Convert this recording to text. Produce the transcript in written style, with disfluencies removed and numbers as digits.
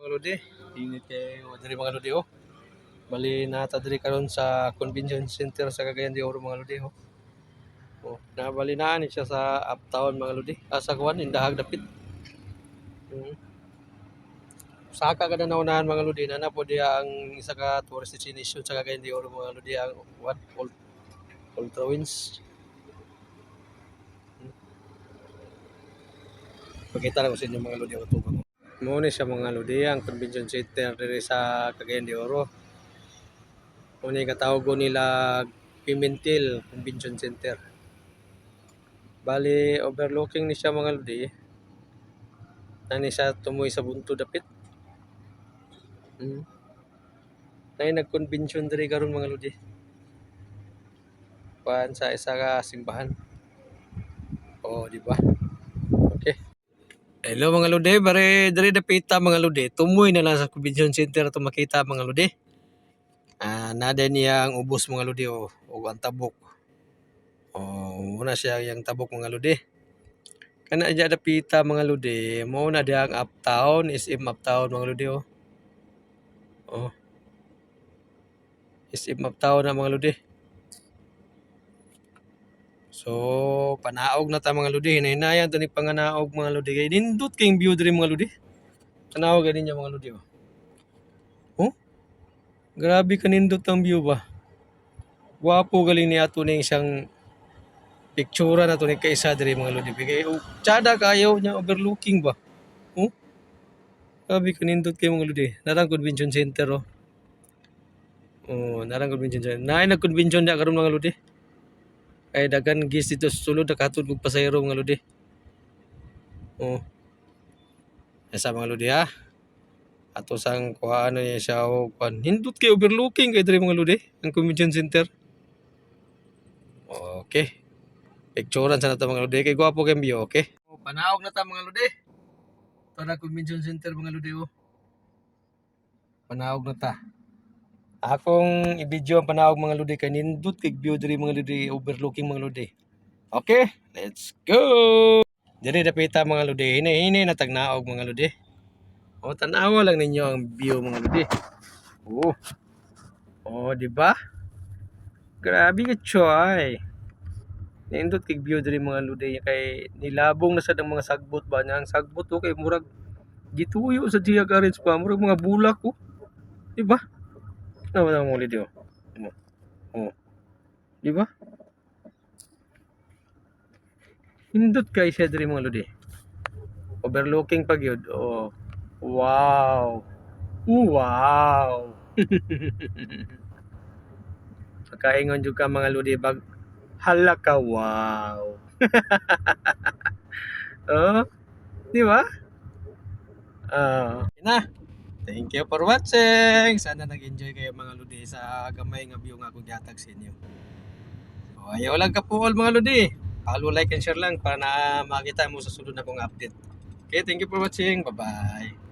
Mga lodi, init kayo diri mga lodi oh. Bali nata diri karon sa convention center sa Cagayan de Oro mga lodi oh. Oh, nabali na ni siya sa uptown mga lodi. Sa kuan indahag dapit. Hmm. Saka kada naunahan mga lodi na po diya ang isa ka tourist destination sa Cagayan de Oro mga lodi ang what Ultra Winds. Pakita na ko sa inyo mga lodi ang tubang. Mo ni siya mga lodi ang convention center diri sa Cagayan de Oro. Kung katawag nila Pimentel Convention Center. Bali, overlooking ni siya mga lodi. Nani siya tumoy sa bunto dapit. Nag-convention diri karon mga lodi. Kuan sa isa ka simbahan. Oh, di ba? Okay. Hello mga lodi, bare diri dapita mga lodi. Tumoy na lang sa convention center to makita mga lodi. Nada niya ang ubos mga lodi o ang tabok. Muna siya yung tabok mga lodi. Kana dya dapita mga lodi, mo na dia ang uptown, SM uptown mga lodi oh. SM uptown na mga lodi. So, panaog na ta mga lodi, hinahinayan to ni panganaog mga lodi. Kay nindot kayong view diri mga lodi. Tanaw ganin niya mga lodi oh. Grabe kanindot ang view ba. Guwapo galing ni ato ning siyang picture na to ni kaisa diri mga lodi. Kay tsada kayo nya overlooking ba. Grabe kanindot kay mga lodi. Narang convention center oh. Narang convention center. Naay nag-convention na karon mga lodi. Ay dagan gis dito sa sulod nakatud og pasayro mga lodi. Asa mga lodi ha. Ato sang kuhaan niya siya o kuhaan. Hindot kay overlooking kay diri mga lodi ang convention center. Okay. Picturean sa nato mga lodi kay gwapo kay view, okay? Panaog na ta mga lodi. Ito na convention center mga lodi oh. Panaog na ta. Akong i-video ang panaog mga lodi kay nindot kay view diri mga lodi overlooking mga lodi. Okay, let's go. Diri dapita mga lodi, hini na tagnaog mga lodi. Tanawa lang ninyo ang view mga lodi. Di ba? Grabe ka choy. Nindot kay view diri mga lodi kay nilabong na sad ang mga sagbot ba niya. Ang sagbot kay murag gituyo sa diya orange pa, murag mga bulak ko. Di ba? Naman mo lidi oh. Di ba? Nindot kay siya diri mga lodi. Overlooking pag yun. Wow. Wow. Pagkaingon jud ka mga lodi bag hala ka wow. Di ba? Thank you for watching. Sana nag-enjoy kayo mga lodi sa gamay nga view nga akong gihatag sa inyo. Ayaw lang kapuol mga lodi. Follow, like, and share lang para na makita mo sa sunod na kong update. Okay, thank you for watching. Bye-bye.